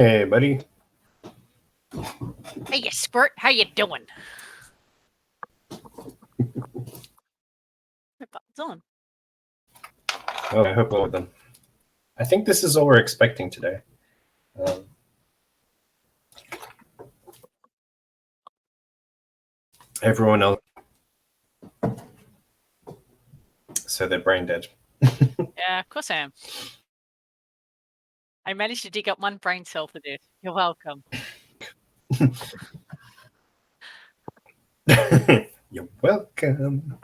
Hey, buddy. Hey, you squirt. How you doing? It's on. Oh, I hope all of them. I think this is all we're expecting today. Everyone else, so they're brain dead. Yeah, of course I am. I managed to dig up one brain cell for this. You're welcome. You're welcome.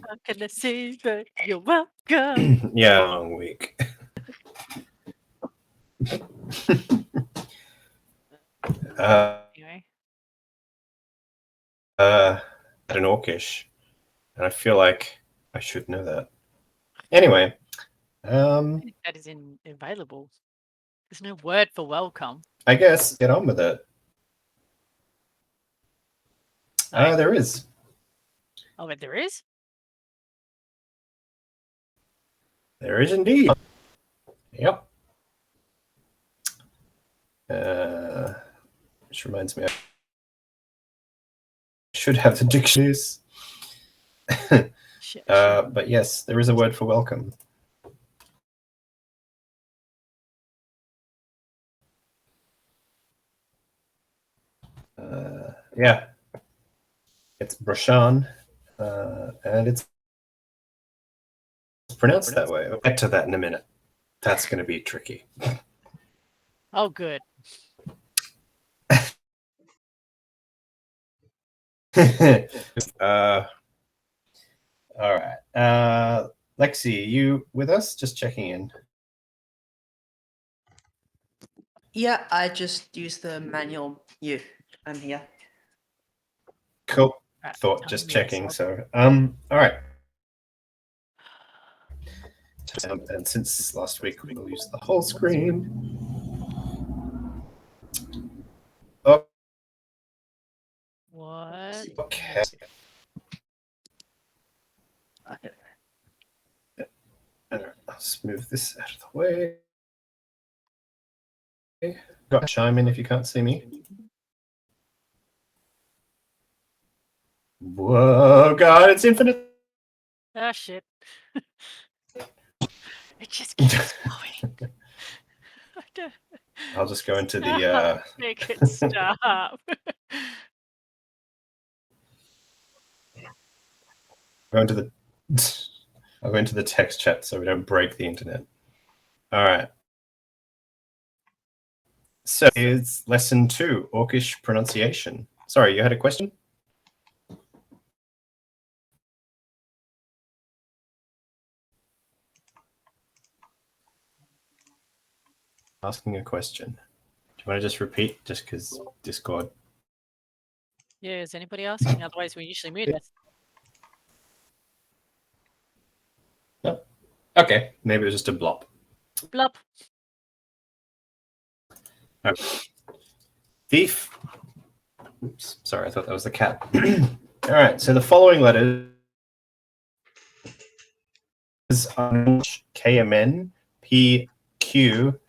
How can I say that? You're welcome. Yeah, long week. Anyway, At an orcish, and I feel like I should know that. Anyway, that is available. There's no word for welcome. I guess get on with it. There is. Oh, but there is? There is indeed. Yep. Which reminds me, I should have the dictionaries. But yes, there is a word for welcome. Yeah, it's Brashan, and it's pronounced that way. I'll get to that in a minute. That's going to be tricky. Oh, good. All right. Lexi, you with us? Just checking in. Yeah, I just used the manual. I'm here. Cool. Thought just checking. So, all right. And since last week, we'll use the whole screen. Oh. What? Okay. I'll smooth this out of the way. Got chime in if you can't see me. Whoa, God, it's infinite. Ah, shit. It just keeps going. I'll just go into the. Make it stop. I'll go into the text chat so we don't break the internet. All right. So it's lesson 2, Orcish pronunciation. Sorry, you had a question? Asking a question. Do you want to just repeat, just because Discord? Yeah, is anybody asking? Otherwise, we usually mute us. No. Okay, maybe it was just a blop. Blop. Thief. Oops, sorry, I thought that was the cat. All right, so the following letters are KMN, P, Q,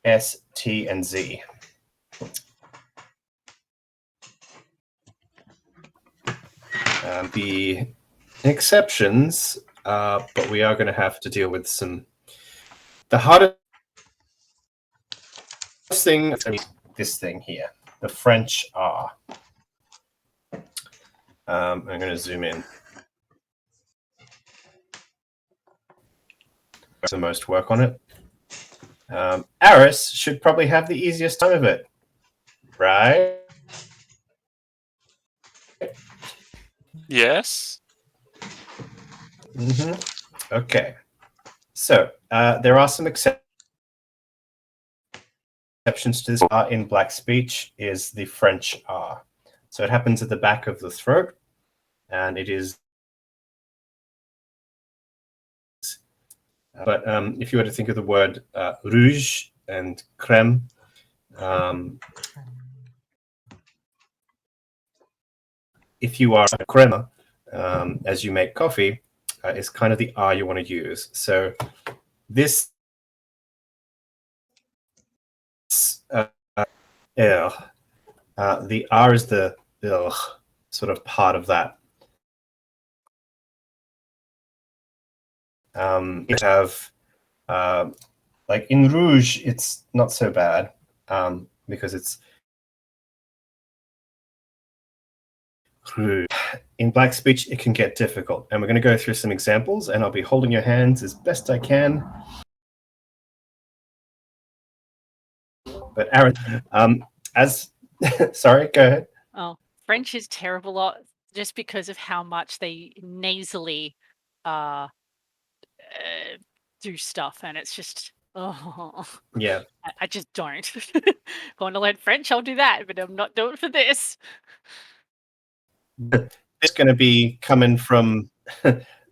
S, T, and Z. The exceptions, but we are going to have to deal with some. The hardest thing is this thing here, the French R. I'm going to zoom in. The most work on it. Aris should probably have the easiest time of it, right? Yes. Mm-hmm. Okay. So there are some exceptions to this. R in Black speech is the French R. So it happens at the back of the throat, and it is. But if you were to think of the word rouge and crème, if you are a crema, as you make coffee, is kind of the R you want to use. So this The R is the sort of part of that. You have like in Rouge, it's not so bad because it's Rouge. In Black Speech, it can get difficult, and we're going to go through some examples, and I'll be holding your hands as best I can. But Aaron, sorry, go ahead. Oh, French is terrible just because of how much they nasally do stuff, and it's just Yeah. I just don't. If I want to learn French, I'll do that, but I'm not doing it for this. It's going to be coming from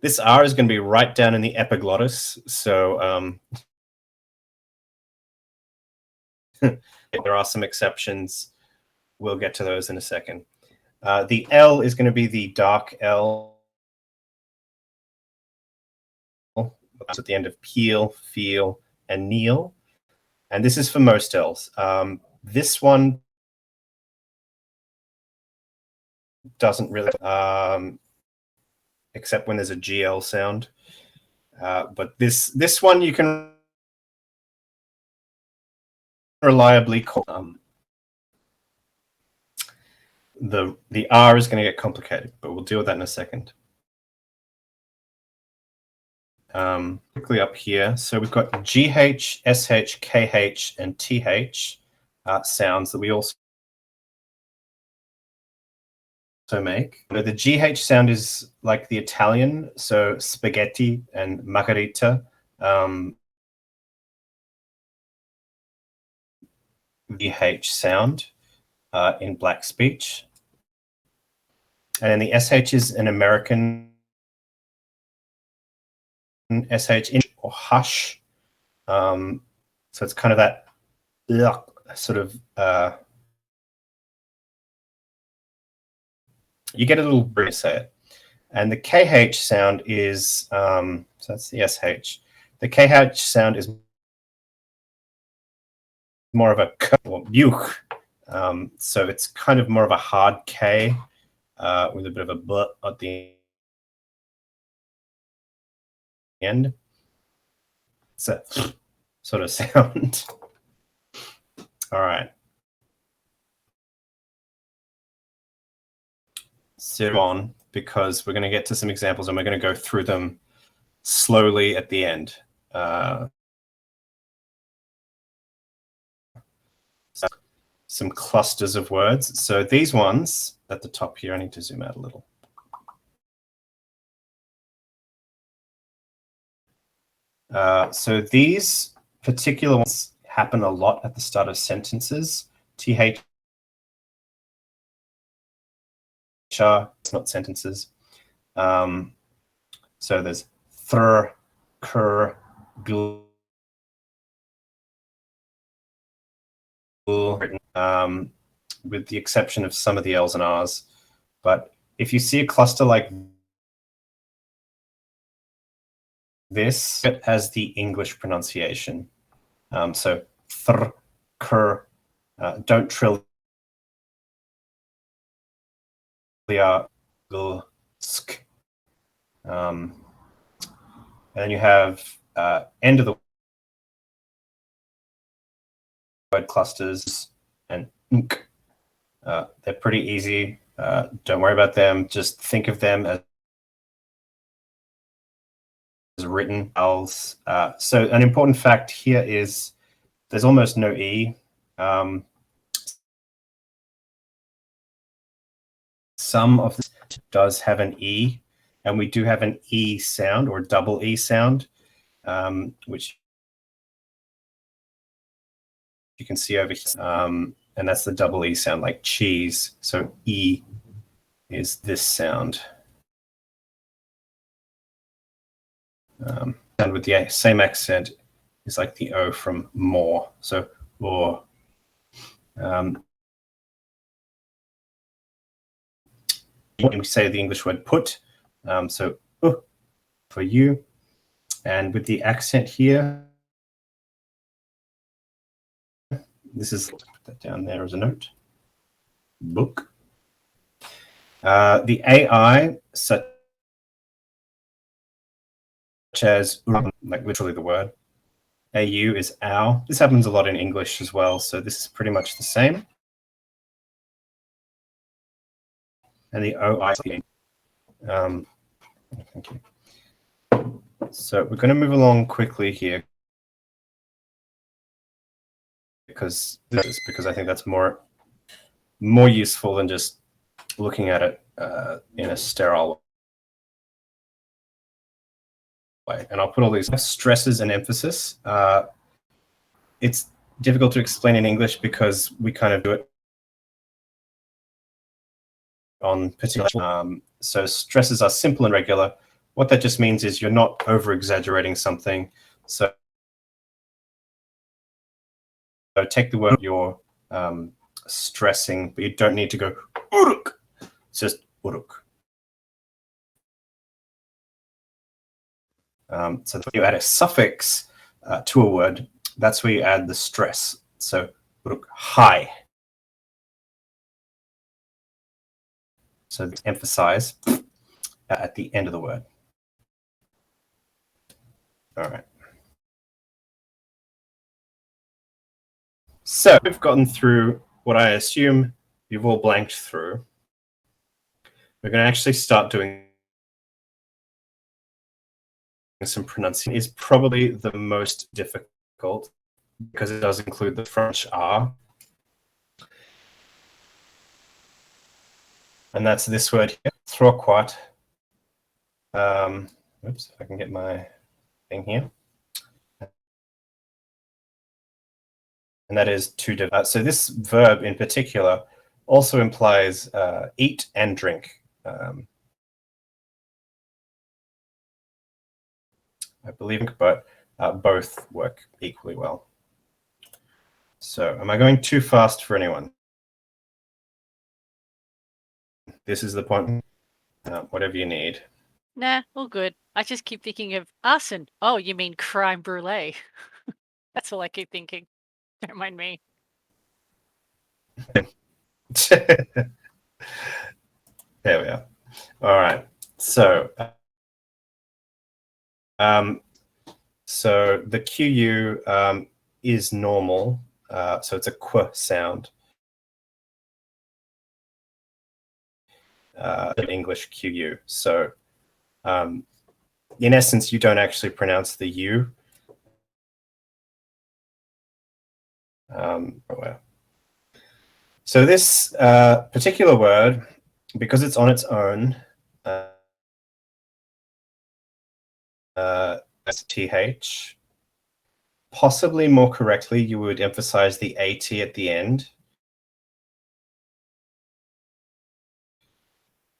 this R is going to be right down in the epiglottis. So there are some exceptions. We'll get to those in a second. The L is going to be the dark L. That's at the end of peel, feel, and kneel. And this is for most L's. This one doesn't really, except when there's a GL sound. But this one you can reliably call. The R is going to get complicated, but we'll deal with that in a second. Quickly up here, so we've got GH, SH, KH, and TH sounds that we also make. The GH sound is like the Italian, so spaghetti and margherita. GH sound in Black Speech. And then the SH is an American SH or hush. So it's kind of that sort of, you get a little breeze say it. And the KH sound is, so that's the SH. The KH sound is more of a buch. So it's kind of more of a hard K with a bit of a B at the end. It's a sort of sound. All right. So on, because we're going to get to some examples and we're going to go through them slowly at the end. Some clusters of words. So these ones at the top here, I need to zoom out a little. So these particular ones happen a lot at the start of sentences. TH, it's not sentences. So there's thr, cur, gl, with the exception of some of the L's and R's. But if you see a cluster like this, it has the English pronunciation. So thr, cur, don't trill gl, sk. And then you have end of the word clusters and nk. They're pretty easy. Don't worry about them. Just think of them as written vowels. So an important fact here is there's almost no E. Some of this does have an E, and we do have an E sound or double E sound, which you can see over here. And that's the double E sound, like cheese. So E is this sound. And with the same accent is like the O from more. So or. We say the English word put, so for you. And with the accent here, this is Put that down there as a note. Book. The AI, such as like literally the word. AU is ow. This happens a lot in English as well, so this is pretty much the same. And the OI. Thank you. So we're going to move along quickly here because I think that's more useful than just looking at it in a sterile way. And I'll put all these stresses and emphasis. It's difficult to explain in English because we kind of do it on particular. So stresses are simple and regular. What that just means is you're not over-exaggerating something. So take the word you're stressing, but you don't need to go uruk. It's just uruk. So if you add a suffix to a word, that's where you add the stress. So uruk, high. So emphasize at the end of the word. All right. So we've gotten through what I assume you've all blanked through. We're going to actually start doing some pronunciation. Is probably the most difficult because it does include the French R. And that's this word here, troquat. Oops, if I can get my thing here. And that is to so this verb in particular also implies eat and drink. I believe, but both work equally well. So am I going too fast for anyone? This is the point. Whatever you need. Nah, all good. I just keep thinking of arson. Oh, you mean crime brulee? That's all I keep thinking. Don't mind me. There we are. All right. So, so the QU is normal. So it's a qu sound. In English QU. So, in essence, you don't actually pronounce the U. So this particular word, because it's on its own, as TH, possibly more correctly, you would emphasize the AT at the end.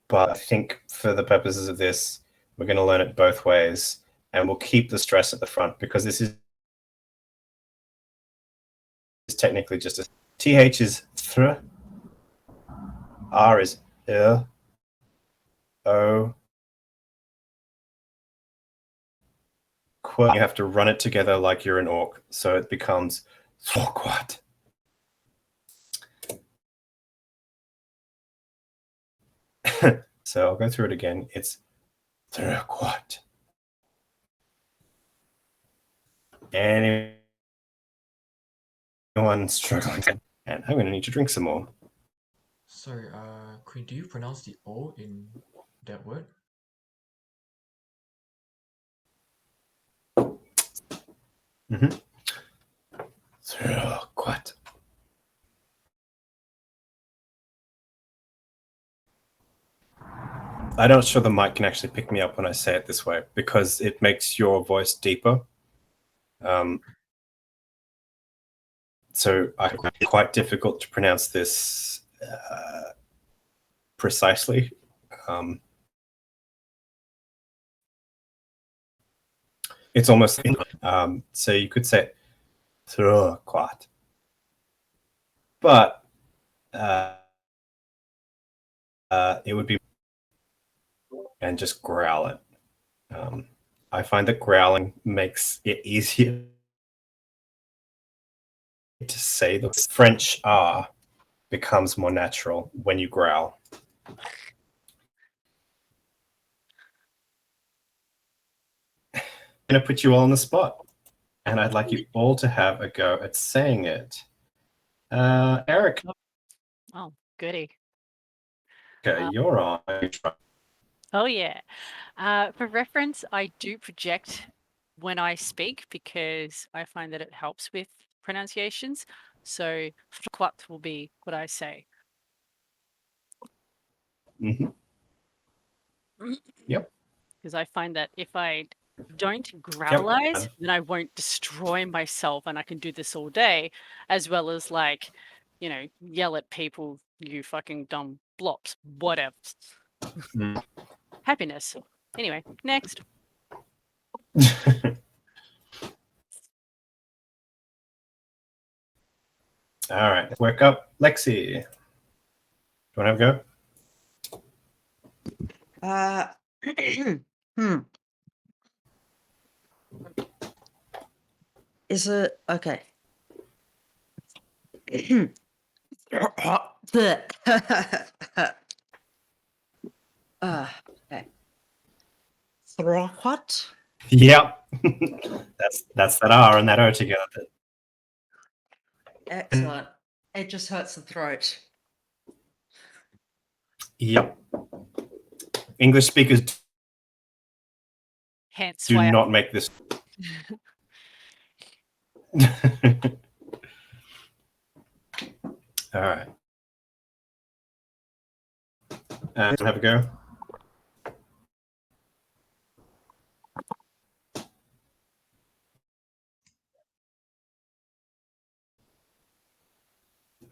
But I think for the purposes of this, we're going to learn it both ways, and we'll keep the stress at the front because this is technically just a TH is thr, R is O, qu. You have to run it together like you're an orc, so it becomes troquat. So I'll go through it again. It's troquat. Anyone struggling? And I'm going to need to drink some more. Sorry, Queen, do you pronounce the O in that word? Mm-hmm. Troquat. I'm not sure the mic can actually pick me up when I say it this way because it makes your voice deeper. So it's quite difficult to pronounce this precisely. It's almost so you could say troquat, but it would be and just growl it. I find that growling makes it easier to say the French R becomes more natural when you growl. I'm going to put you all on the spot, and I'd like you all to have a go at saying it. Eric, Oh, goody. okay, you're on. Oh, yeah. For reference, I do project when I speak because I find that it helps with pronunciations. So, "Frquat" will be what I say. Mhm. Yep. Because I find that if I don't growlize, Yep. then I won't destroy myself, and I can do this all day, as well as like, yell at people, you fucking dumb blops, whatever. Mm. Happiness. Anyway, next. All right, let's work up. Lexi, do you want to have a go? Is it okay? Okay. What? Yep. that's that R and that O together. Excellent. It just hurts the throat. Yep. English speakers Hence do why not make this. All right. Have a go.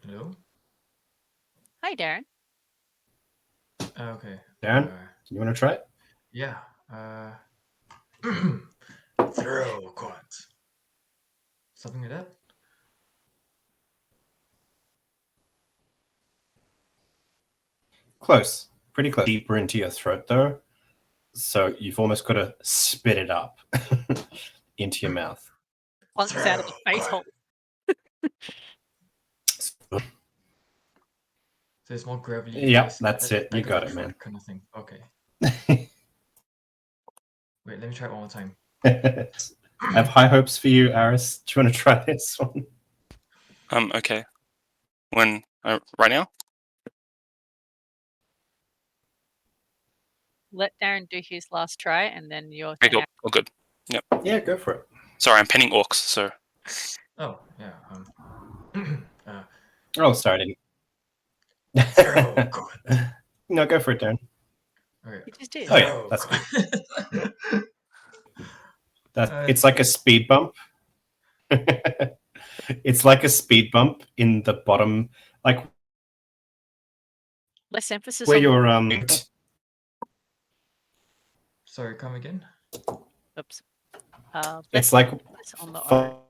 Hello? Hi, Darren. Okay. Darren, you want to try it? Yeah. Throw quad. Something like that? Close. Pretty close. Deeper into your throat, though. So you've almost got to spit it up into your mouth. Plunks out of the face hole. So it's more gravelly. Yep, that's it. You got it, man. Kind of thing. Okay. Wait, let me try it one more time. I have high hopes for you, Aris. Do you want to try this one? Okay. When right now? Let Darren do his last try, and then your Okay, turn. cool. All good. Yeah, go for it. Sorry, I'm penning orcs, so Oh, yeah. Oh, sorry. Throw quad. No, go for it, Darren. Okay. You just did. Oh, yeah, Throw that's quad. It's like a speed bump. It's like a speed bump in the bottom, like Less emphasis where on your Sorry, come again? Oops. it's like less on the O.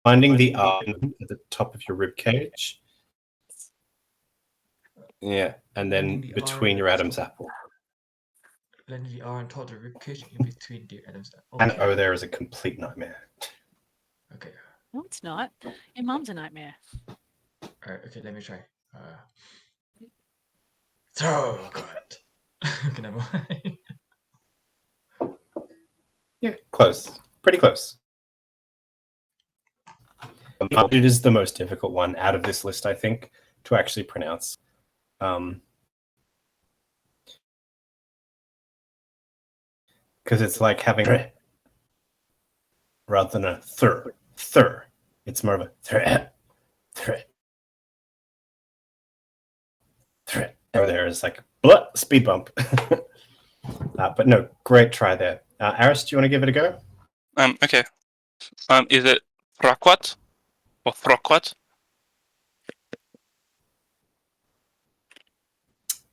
finding the R at the top of your rib cage. Yeah, and then Finding the between R your at the Adam's top. apple. Landing the R on top of the ribcage in between the Adam's apple. And Okay. O there is a complete nightmare. Okay. No, it's not. Your mum's a nightmare. Alright, okay, let me try. Throw quad. Okay, never mind. Yeah, close. Pretty close. It is the most difficult one out of this list, I think, to actually pronounce. Because it's like having rather than a thur. It's more of a threat. Over there is like blah, speed bump. But no, great try there. Aris, do you want to give it a go? okay. Is it Throquat or Throquat?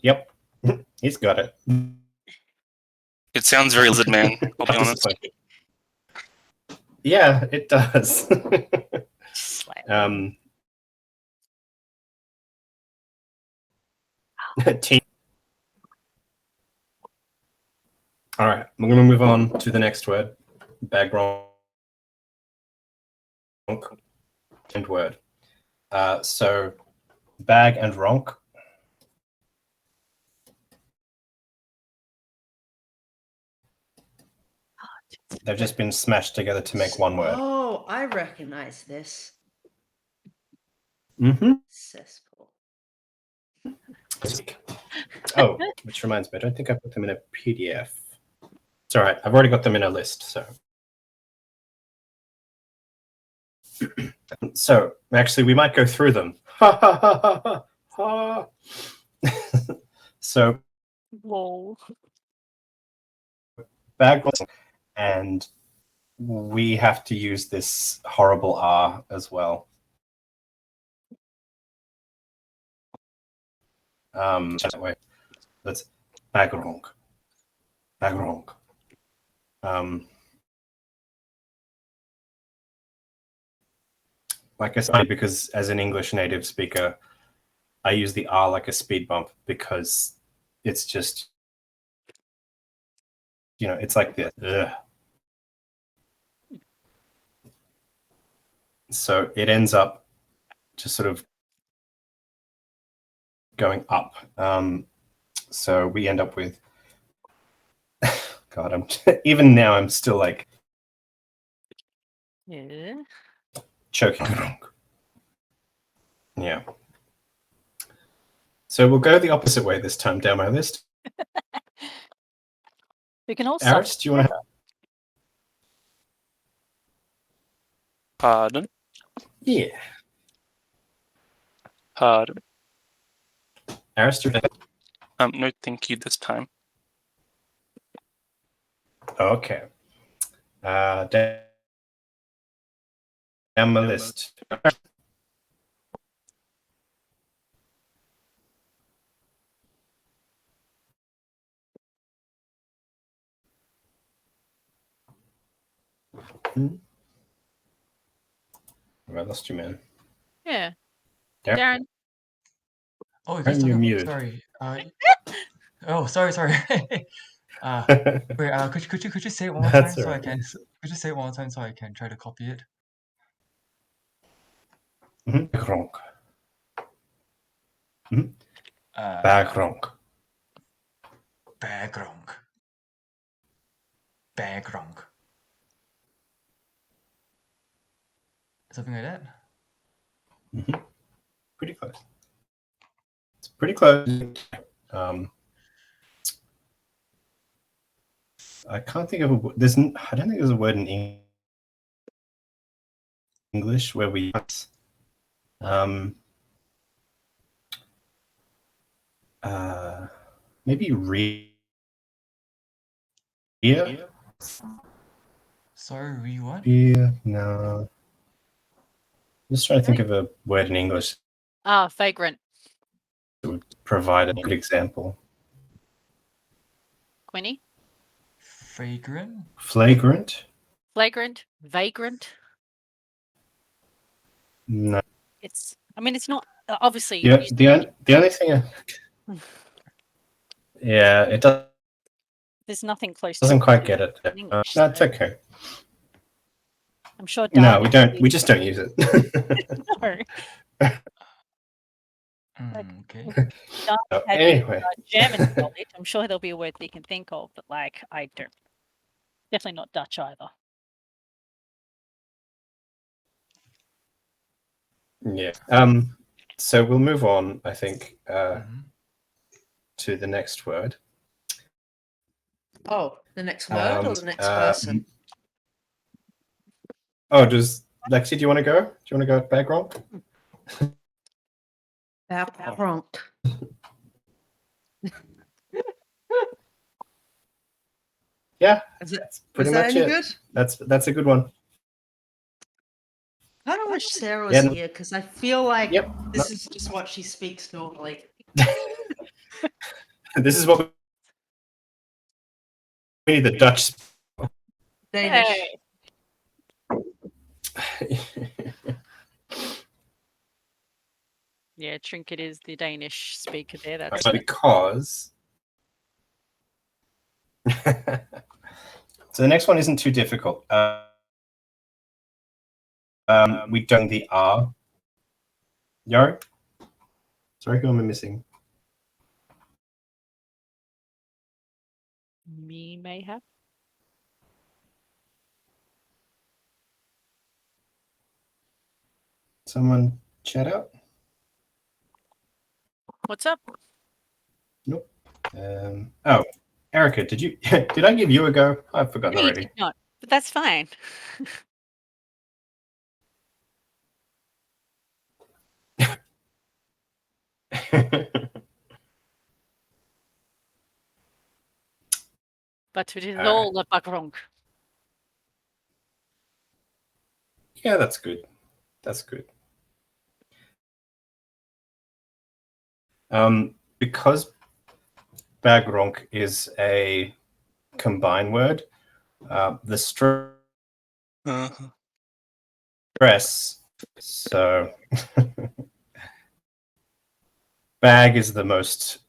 Yep, he's got it. It sounds very lizard man, I'll be honest. Yeah, it does. Slightly. Team. All right, we're going to move on to the next word. Bagronk. end word. So bag and ronk. They've just been smashed together to make one word. Oh, I recognize this. Mm-hmm. Cesspool. Oh, which reminds me, I don't think I put them in a PDF. It's all right. I've already got them in a list. So actually, we might go through them. So Lol. bag and we have to use this horrible R as well. That way. That's bagrong. Bagrong. Like I said, because as an English native speaker, I use the R like a speed bump because it's just, it's like this. Ugh. So it ends up just sort of going up. So we end up with, God, even now I'm still like Yeah. choking. Yeah. So we'll go the opposite way this time down my list. We can also. Aris, do you want to? Pardon? Yeah. Pardon? Aris, do you want to? No, thank you this time. Okay. Down my list. I lost you, man. Yeah. Darren? Darren. Oh, you Darren, guys you're talking muted. Sorry. Oh, sorry. Wait. Could you say it one more That's time so all I right. can? Could you say it one more time so I can try to copy it? Bagrong. Uh, Bagrong. Bagrong. Bagrong. Something like that. Pretty close. It's pretty close. I can't think of a. I don't think there's a word in English where we. Maybe Ria. Sorry, what? Ria. No. I'm just trying to think of a word in English Vagrant. that would provide a good example. Quinny. Fragrant. Flagrant. Flagrant. Vagrant. No. It's. I mean, it's not obviously. Yeah. The only thing. Yeah, it There's nothing close. doesn't to quite get it. in English, No, it's so okay. I'm sure. No, we Darren don't. is- We just don't use it. No. Okay. So, Had anyway, German knowledge. I'm sure there'll be a word that you can think of, but like I don't. Definitely not Dutch either. yeah. So we'll move on, I think, Mhm. to the next word. Oh, the next word or the next Uh, person? Oh, does Lexi? Do you want to go? Do you want to go with background? Bagrong. Yeah, Is it? that's Was pretty that much any it. good? That's a good one. I don't wish Sarah was Yeah, no- here because I feel like Yep. this is just what she speaks normally. This is what we need the Dutch. Danish. Hey. Yeah, Trinket is the Danish speaker there. That's Because. So the next one isn't too difficult. we don't the R. Yo? Sorry, who am I missing? Me may have. Someone chat out? What's up? Nope. Oh, Erica, did you did I give you a go? I've forgotten No, you already. did not, but that's fine. But it is Alright. all the background. Yeah, that's good. That's good. Because Bagronk is a combined word, the Uh-huh. stress. So bag is the most.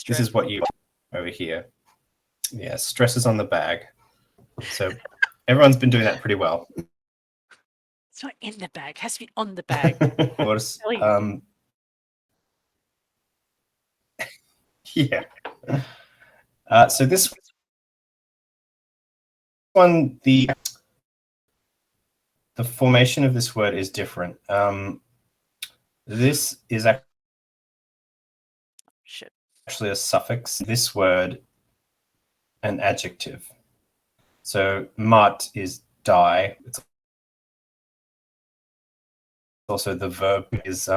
This is what you over here. Yeah, stress is on the bag. So everyone's been doing that pretty well. It's not in the bag. It has to be on the bag. Notice, Really? yeah. So this one, the formation of this word is different. This is Shit. actually a suffix. This word, an adjective. So mat is die. It's also the verb is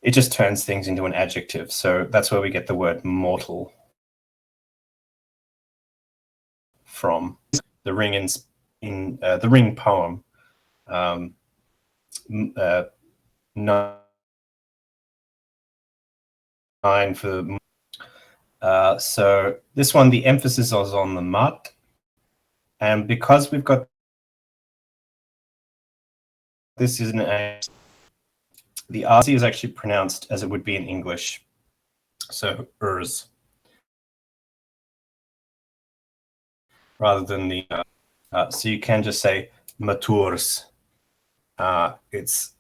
it just turns things into an adjective. So that's where we get the word mortal from. The Ring in the Ring poem. 9 for so this one, the emphasis is on the mat, and because we've got this isn't a the RC is actually pronounced as it would be in English, so ers, rather than the so you can just say maturs. It's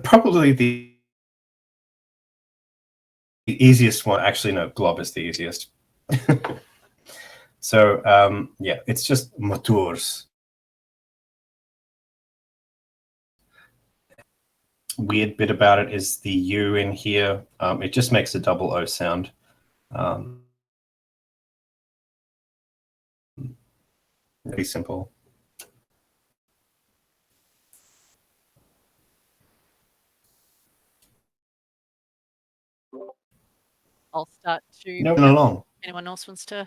probably the easiest one. Actually, no, glob is the easiest. So yeah, it's just maturs. Weird bit about it is the U in here. It just makes a double O sound. Really simple. I'll start to. Moving along. Anyone else wants to?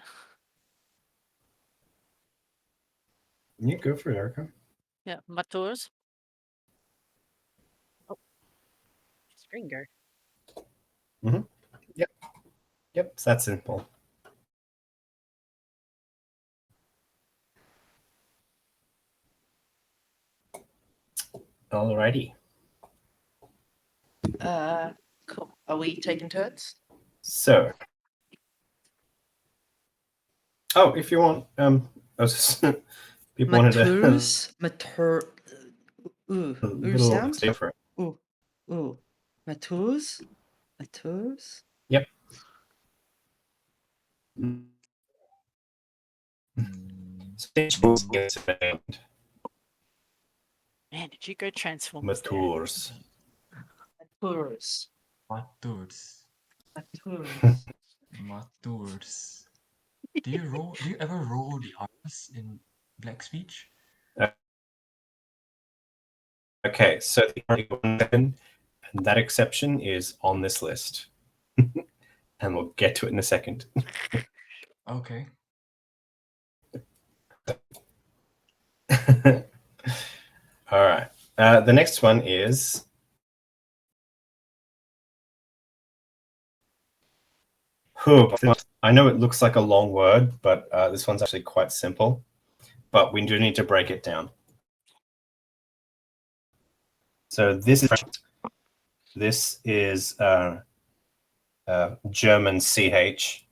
Yeah, go for it, Erica. Yeah, maturs. Oh, screen go. Yep, it's that simple. Alrighty. Cool. Are we taking turns? So, oh, if you want, I was just, people wanted to Maturs. Ooh. Ooh little sound? different. Ooh. Maturs. Maturs. Yep. Man, did you go Transformers? there? Maturs. Maturs. Maturs. Maturs. Maturs. Do you ever roll the R's in Black Speech? Okay, so the only one and that exception is on this list. And we'll get to it in a second. Okay. All right. The next one is I know it looks like a long word, but this one's actually quite simple. But we do need to break it down. So this is German CH.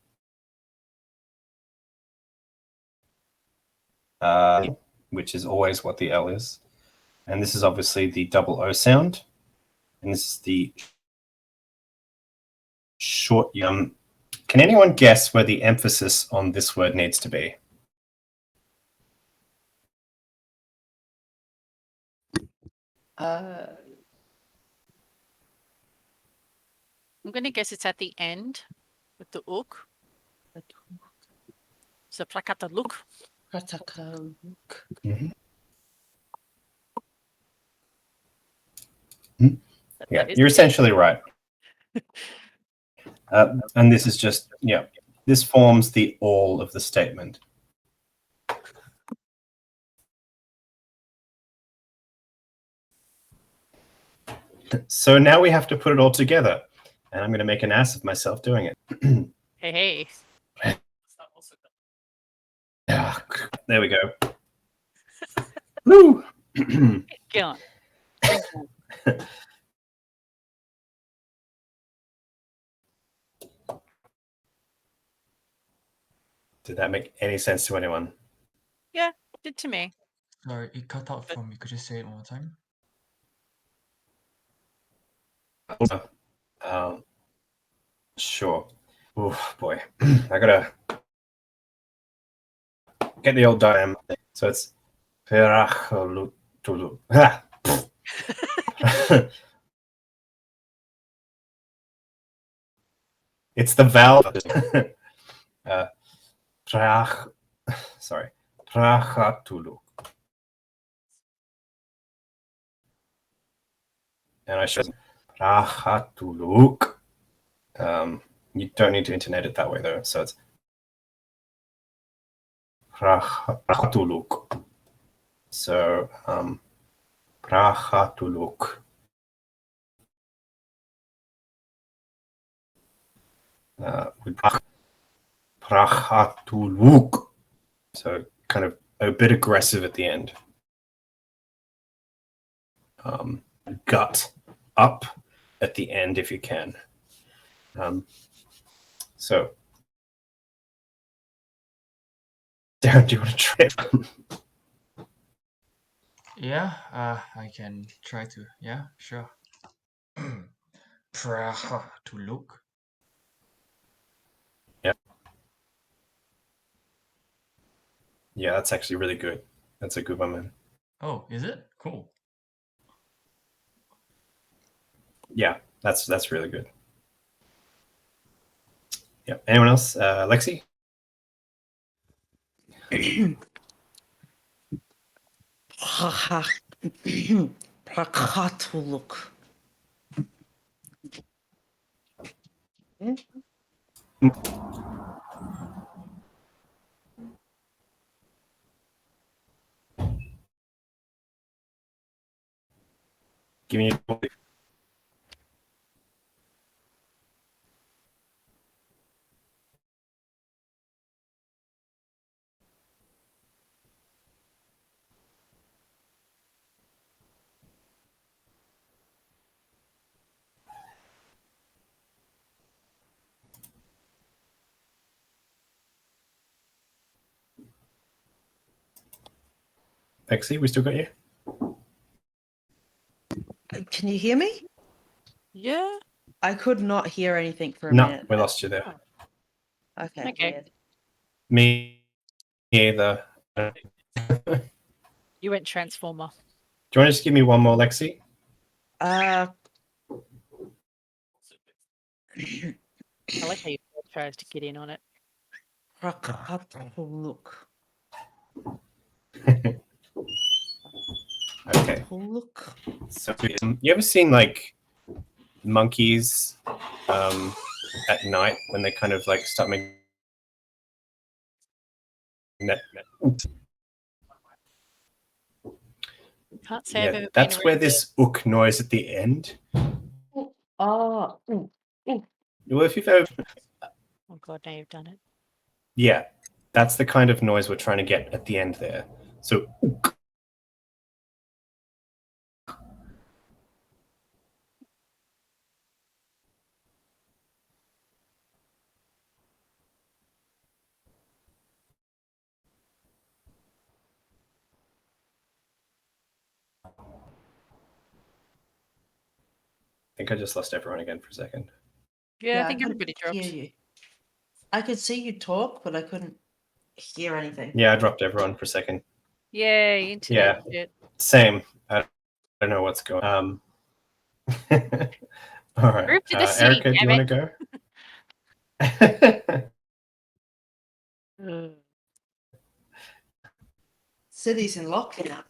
which is always what the L is. And this is obviously the double O sound. And this is the short yum. Can anyone guess where the emphasis on this word needs to be? Uh, I'm going to guess it's at the end with the ook. So plakata look. Rataka. Yeah, That is you're it. essentially right. And this is just, yeah, this forms the all of the statement. So now we have to put it all together. And I'm going to make an ass of myself doing it. Hey, hey. Ah, there we go. Woo! Get on. Drink more. Did that make any sense to anyone? Yeah, did to me. Sorry, it cut out for me. Could you say it one more time? Sure. Oh boy, I gotta get the old diam. So it's Peracholutulu. Ah! It's the vowel. Sorry, Prachatulu. And I should Prachatuluk. You don't need to intonate it that way though. So it's Prachatuluk. So Prachatuluk. With Prachatuluk. So kind of a bit aggressive at the end. Gut up at the end if you can. So, Darren, do you want to try it? Yeah, I can try to. Yeah, sure. Praha to look. Yeah, that's actually really good. That's a good one, man. Oh, is it? Cool. Yeah, that's really good. Yeah. Anyone else? Lexi? Prakatuluk. Give me. Lexi, we still got you? Can you hear me? Yeah. I could not hear anything for a No, minute. we lost you there. Okay. Okay. Weird. Me either. Do You went Transformer. you want to just give me one more, Lexi? Uh, I like how you tries to get in on it. Prakatuluk. Okay. Look. So, you ever seen like monkeys at night when they kind of like start making that? Can't say I've Yeah, ever that's been where around this ook noise at the end. Oh. Well, if you've ever, it. Oh god, now you've done it. yeah, that's the kind of noise we're trying to get at the end there. So, think I just lost everyone again for a second. Yeah, I think couldn't everybody hear dropped. you. I could see you talk, but I couldn't hear anything. Yeah, I dropped everyone for a second. Yay, internet shit. Same. I don't know what's going on. All right. Move to the sea, Erica, do you damn want to go? Ugh. City's in lockdown.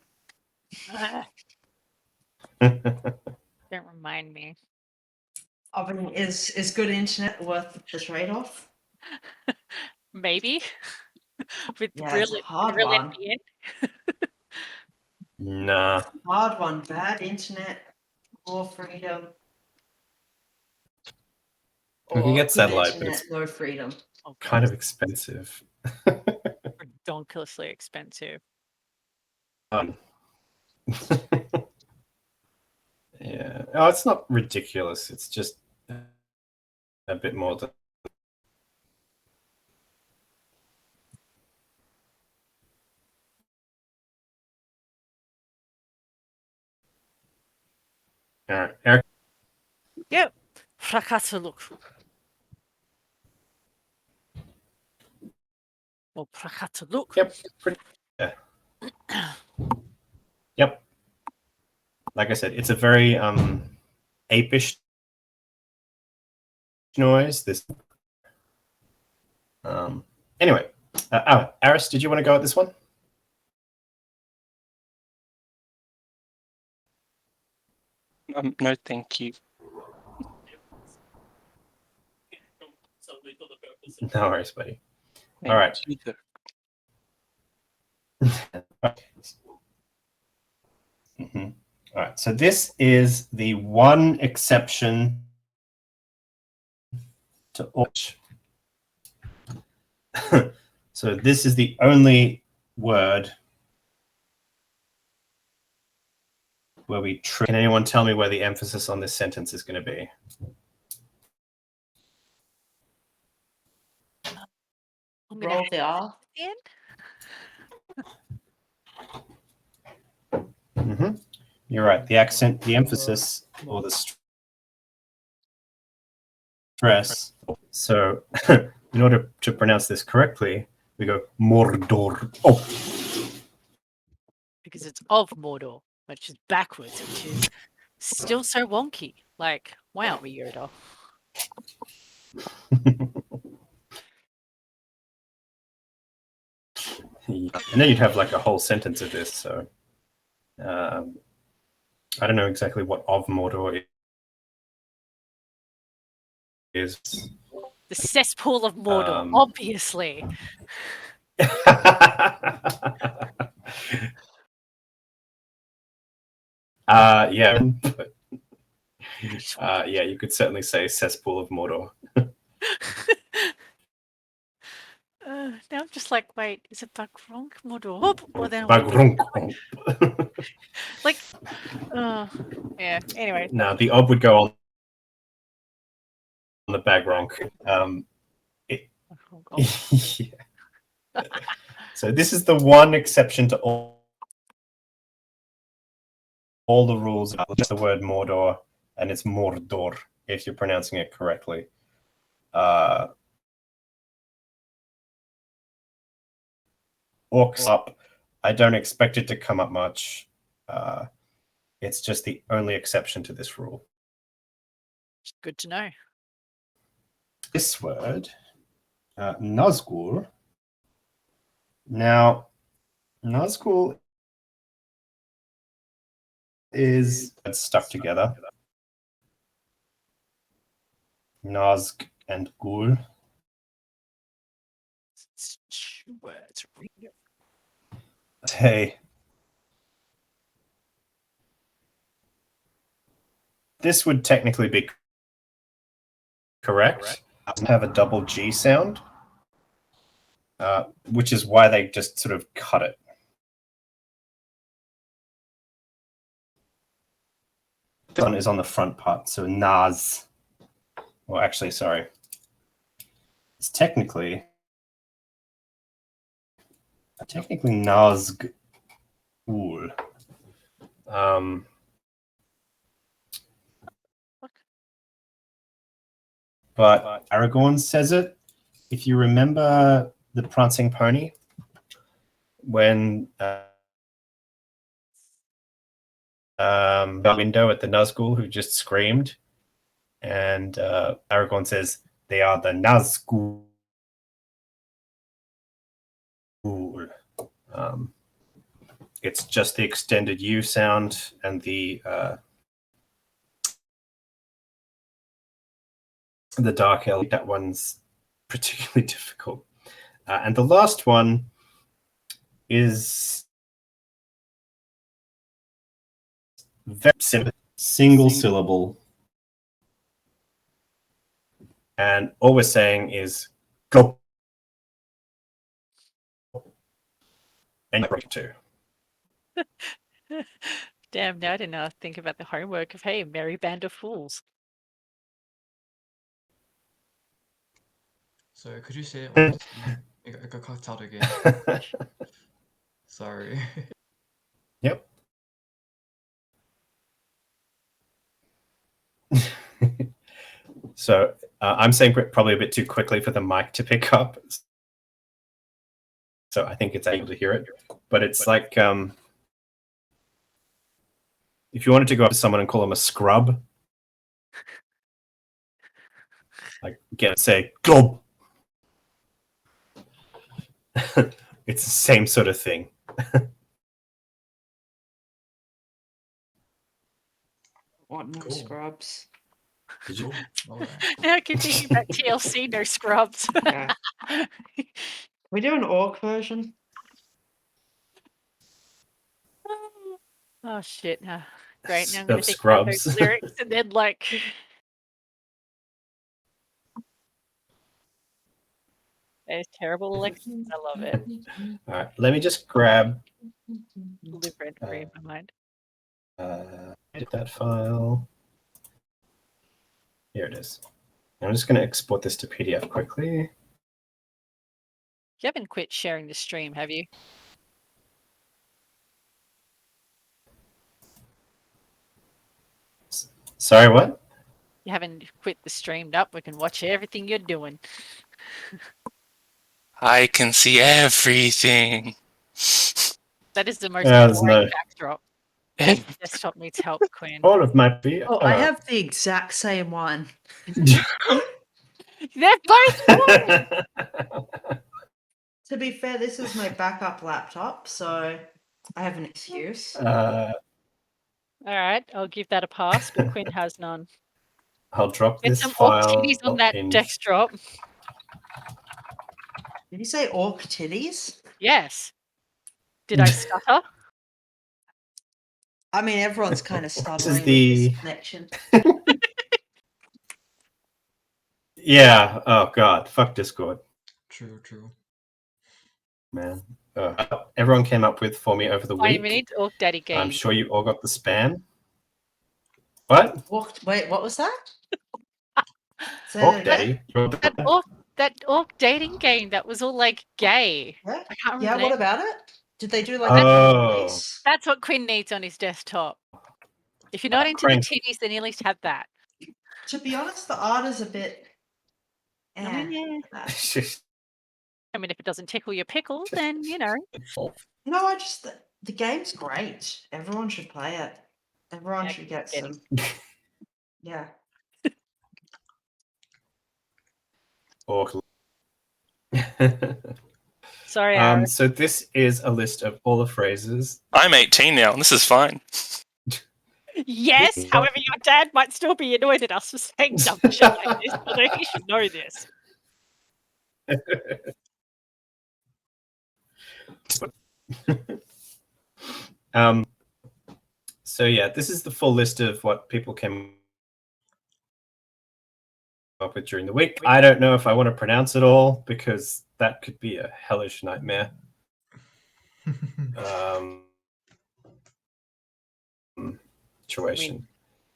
Ah, don't remind me. I mean, is good internet worth the trade-off? Maybe. With Yeah, real, it's a hard real one. NBN. Nah. Hard one. Bad internet, more freedom. We can Or get good satellite, but internet, it's no freedom. Oh, kind God, of expensive. ridiculously expensive. Yeah. Oh, it's not ridiculous. It's just a bit more than. All right, Eric. Yep. Frakataluk. Or Prakataluk. Yep. Yeah. Yep. Like I said, it's a very apish noise. This. Anyway, Aris, did you want to go at this one? No, thank you. No worries, buddy. Thank All right. you, though. Mhm. All right. So this is the one exception to which. So this is the only word where we. Can anyone tell me where the emphasis on this sentence is going to be? I'm gonna Roll hang the R. at the end. You're right. The accent, the emphasis, or the stress. So, in order to pronounce this correctly, we go Mordor. Oh, Because it's of Mordor, which is backwards, which is still so wonky. Like, why aren't we Yoda? and then you'd have like a whole sentence of this. So, I don't know exactly what of Mordor is. The cesspool of Mordor, obviously. Yeah. Yeah, you could certainly say cesspool of Mordor. Now I'm just like, wait, is it Bagronk Mordor? Or then Bagrunk. like, yeah. Anyway, No, the ob would go on the Bagrunk. Yeah. So this is the one exception to all the rules. Just the word Mordor, and it's Mordor if you're pronouncing it correctly. Orcs up. I don't expect it to come up much. It's just the only exception to this rule. it's good to know. This word, Nazgul. Now, Nazgul is stuck together. Nazg and Gul. It's words. Hey. This would technically be correct. Have a double G sound, which is why they just sort of cut it. This one is on the front part, so Naz. Well, actually, sorry. It's technically Nazgul. but Aragorn says it. If you remember the Prancing Pony, when the window at the Nazgul who just screamed, and Aragorn says, "They are the Nazgul." It's just the extended U sound and the dark L. That one's particularly difficult. And the last one is very simple, single syllable. And all we're saying is go. And break two. Damn, now I didn't think about the homework of, hey, merry band of fools. So could you say it once? It got cut out again. Sorry. Yep. So I'm saying probably a bit too quickly for the mic to pick up. So I think it's able to hear it. But it's like if you wanted to go up to someone and call them a scrub, like say glob. It's the same sort of thing. Want more Cool. scrubs? Did you? Cool. Alright. Now I can think about TLC, no scrubs. Yeah. We do an orc version. Oh shit! Great. Now I'm Of going to think about those Scrubs. lyrics and then like. Those terrible elections. I love it. All right. Let me just grab Live rent free in my mind. edit that file. Here it is. I'm just going to export this to PDF quickly. You haven't quit sharing the stream, have you? Sorry, what? You haven't quit the streamed up. We can watch everything you're doing. I can see everything. That is the most Yeah, there's boring no- backdrop. And Desktop needs help, Quinn. All of my be. Oh, I have the exact same one. They're both. To be fair, this is my backup laptop, so I have an excuse. All right, I'll give that a pass, but Quinn has none. I'll drop Get this some orc file titties on that in. desktop. Did you say orc titties? Yes. Did I stutter? I mean, everyone's kind of stuttering with the- this connection. Yeah. Oh God. Fuck Discord, True, true. man. Everyone came up with for me over the 5 week. minutes, Orc Daddy game. I'm sure you all got the spam. What? Wait, what was that? Say Orc that again? Daddy. That orc dating game that was all like gay. Yeah, I can't remember. yeah the what name. about it? Did they do like Oh. voice? That's what Quinn needs on his desktop. If you're not into Crank. the titties, then at least have that. To be honest, the art is a bit. I mean, yeah. I mean, if it doesn't tickle your pickle, then you know. No, I just the game's great. Everyone should play it. Everyone Yeah, should get get some. Yeah. Orc. Sorry, Aaron. So this is a list of all the phrases. I'm 18 now, and this is fine. Yes, however, your dad might still be annoyed at us for saying dumb shit like this, although he should know this. So yeah, this is the full list of what people came up with during the week. I don't know if I want to pronounce it all because that could be a hellish nightmare. Situation.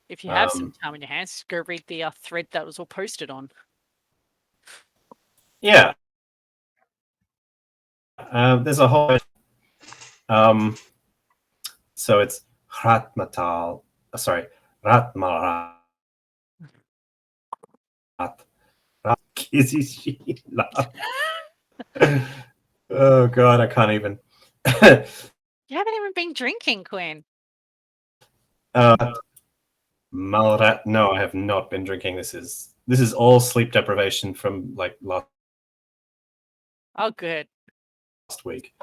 If you have some time on your hands, just go read the thread that was all posted on. Yeah. There's a whole. So it's Ratmatal. Sorry, Ratmarat. Kizishi lab. Oh god, I can't even. You haven't even been drinking, Quinn. Malrat. No, I have not been drinking. This is all sleep deprivation from like last Oh, good. week.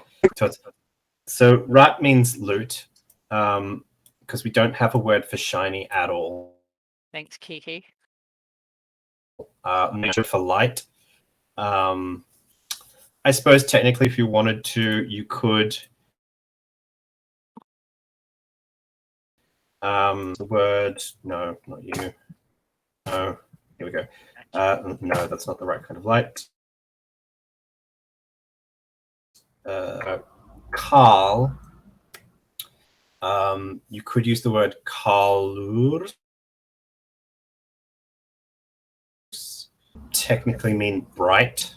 So rat means loot, because we don't have a word for shiny at all. Thanks, Kiki. Nature for light. I suppose technically, if you wanted to, you could. The word. No, not you. No. Here we go. No, that's not the right kind of light. Carl. You could use the word Karlur. Technically mean bright.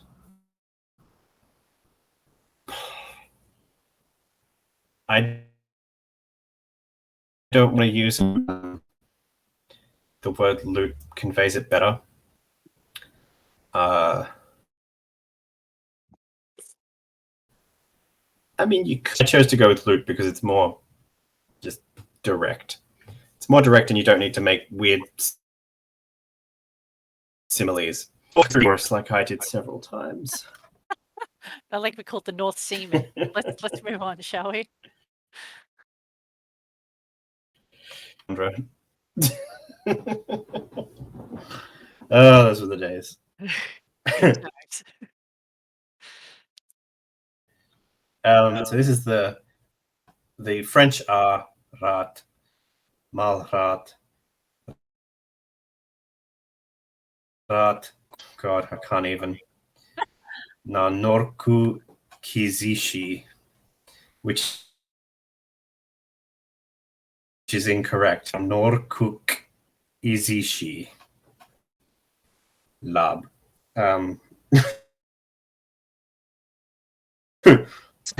I don't want to use the word loot conveys it better. I mean, I chose to go with loot because it's more just direct. It's more direct, and you don't need to make weird similes. Worse, like I did several times. I like we called the North Seaman. Let's move on, shall we? Oh, those were the days. Good times. So this is the French are rat, malrat, rat. God, I can't even. Na norku kizishi, which is incorrect. Norkuk izishi lab.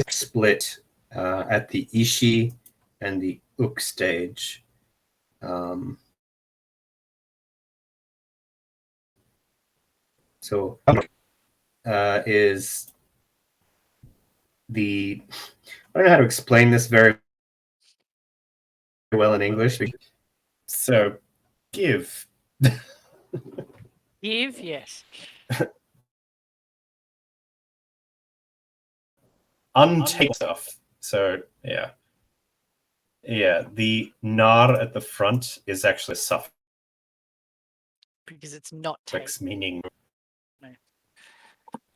Split at the ishi and the uk stage. So is the I don't know how to explain this very well in English. So give. Give, yes. Untake stuff. So yeah. The nar at the front is actually a suffix, Because it's not take. meaning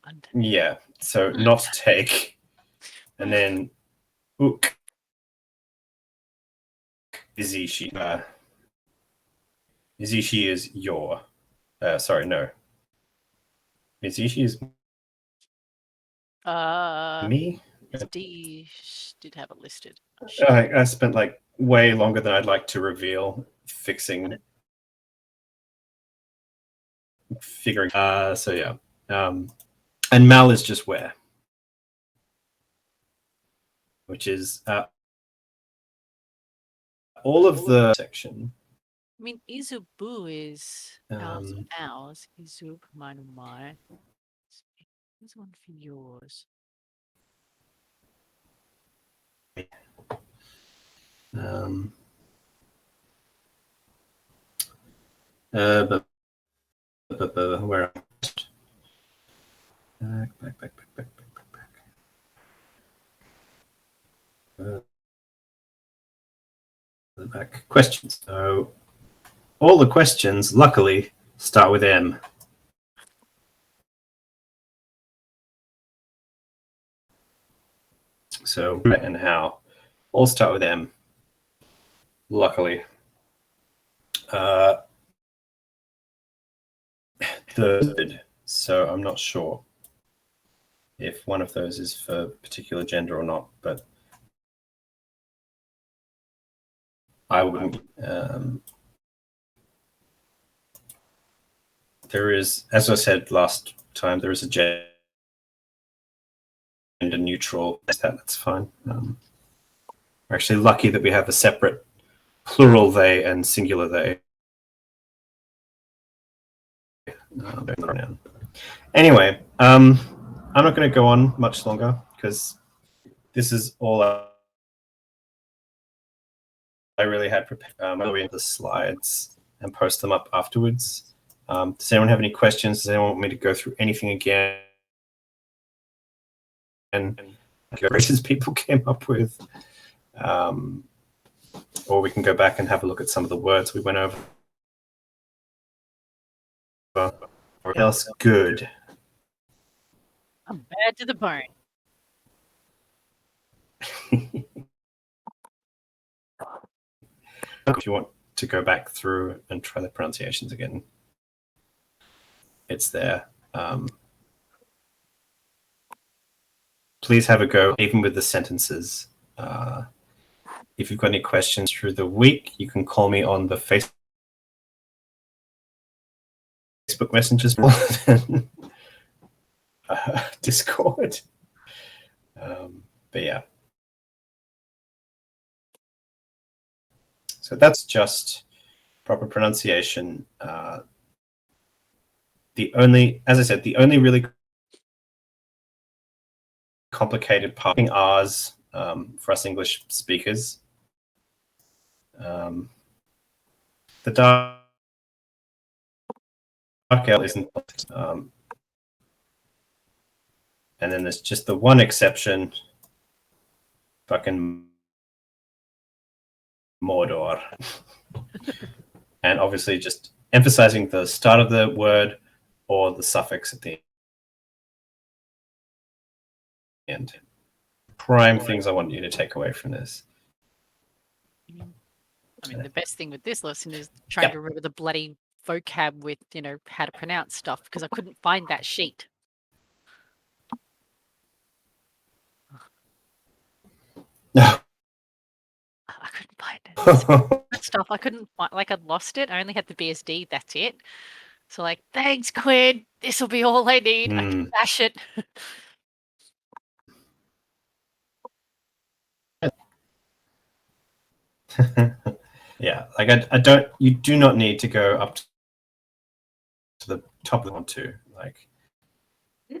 Under- yeah. So not take, and then uk izishi. Izishi is your. Sorry, no. Izishi is me. D did have it listed. I spent like way longer than I'd like to reveal figuring. So yeah, and mal is just where, which is all of the section. I mean, Izubu is ours. Izub, mine, and mine. Here's one for yours. Where back questions. So all the questions, luckily, start with M. So where and how all start with M. Luckily. Third, so I'm not sure if one of those is for particular gender or not, but I wouldn't. There is, as I said last time, there is a gender neutral. That's fine. We're actually lucky that we have a separate plural they and singular they. Anyway, I'm not going to go on much longer because this is all I really had prepared. I'll read the slides and post them up afterwards. Does anyone have any questions? Does anyone want me to go through anything again? And decorations people came up with, or we can go back and have a look at some of the words we went over. Or else good. I'm bad to the bone. If you want to go back through and try the pronunciations again, it's there. Please have a go, even with the sentences. If you've got any questions through the week, you can call me on the Facebook messengers more than Discord. But yeah. So that's just proper pronunciation. The only, as I said, the only really complicated part of R's for us English speakers. The dark L isn't, and then there's just the one exception, fucking Mordor. And obviously just emphasizing the start of the word or the suffix at the end. Prime things I want you to take away from this. I mean, the best thing with this lesson is trying to remember the bloody vocab with, you know, how to pronounce stuff, because I couldn't find that sheet. No. I couldn't find it. That stuff I couldn't find, like I'd lost it. I only had the BSD, that's it. So like, thanks, Quinn. This will be all I need. I can bash it. Yeah, like I don't. You do not need to go up to the top of the one too. Like, You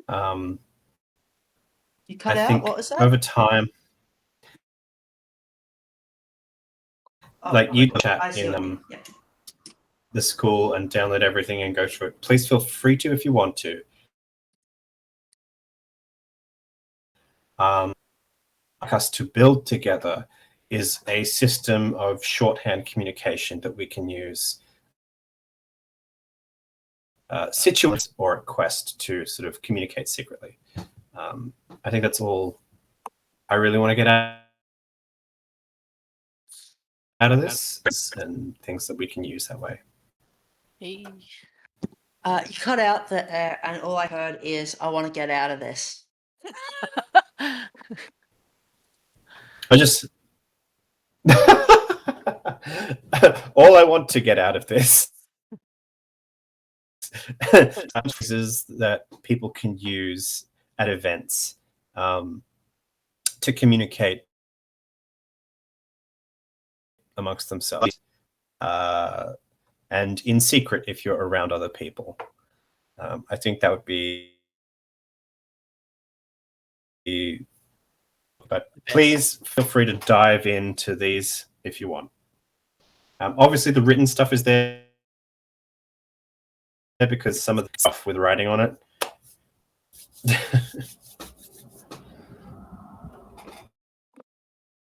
cut I out. think What was that? over time, Oh, like you I chat see in what you mean. Yeah. the school and download everything and go through it. Please feel free to if you want to. Us to build together is a system of shorthand communication that we can use situations or a quest to sort of communicate secretly. I think that's all I really want to get out of this, and things that we can use that way. You cut out the air, and all I heard is, "I want to get out of this." I just all I want to get out of this is that people can use at events to communicate amongst themselves and in secret if you're around other people. I think that would be. But please feel free to dive into these if you want. Obviously, the written stuff is there because some of the stuff with writing on it.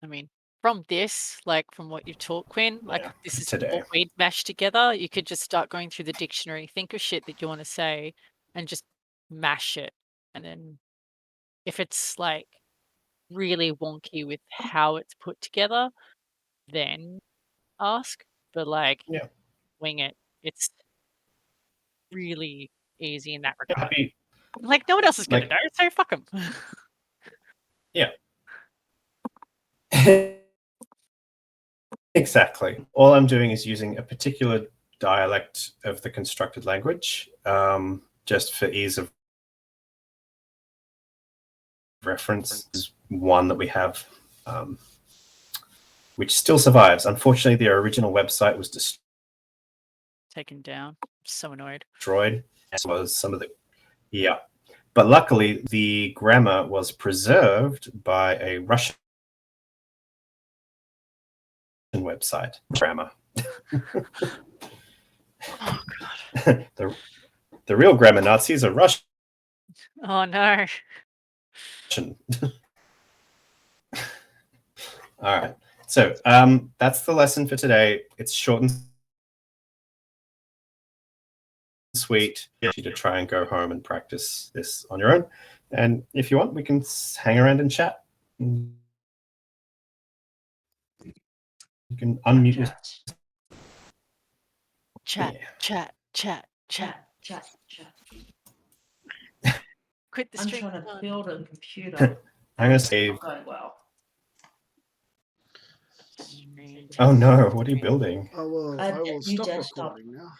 I mean, from this, like from what you taught, Quinn, like Yeah, this is today. what we'd mashed together. You could just start going through the dictionary, think of shit that you want to say, and just mash it. And then if it's like really wonky with how it's put together, then ask. But like, Yeah. wing it. It's really easy in that regard. Happy. Like no one else is gonna Like- know, so fuck them. Exactly. All I'm doing is using a particular dialect of the constructed language, just for ease of reference. Is one that we have, which still survives. Unfortunately, their original website was Taken down. I'm so annoyed. destroyed, as was some of the Yeah. But luckily, the grammar was preserved by a Russian website. Grammar. Oh god. The real grammar Nazis are Russian. Oh no. All right. So that's the lesson for today. It's short and sweet. You to try and go home and practice this on your own. And if you want, we can hang around and chat. You can unmute your Chat, Yeah. chat, chat, chat. Chat, chat. Quit the I'm stream. trying to build a computer. I'm going to save. Not going well. Oh no, what are you building? I will A I will new stop desktop. recording now.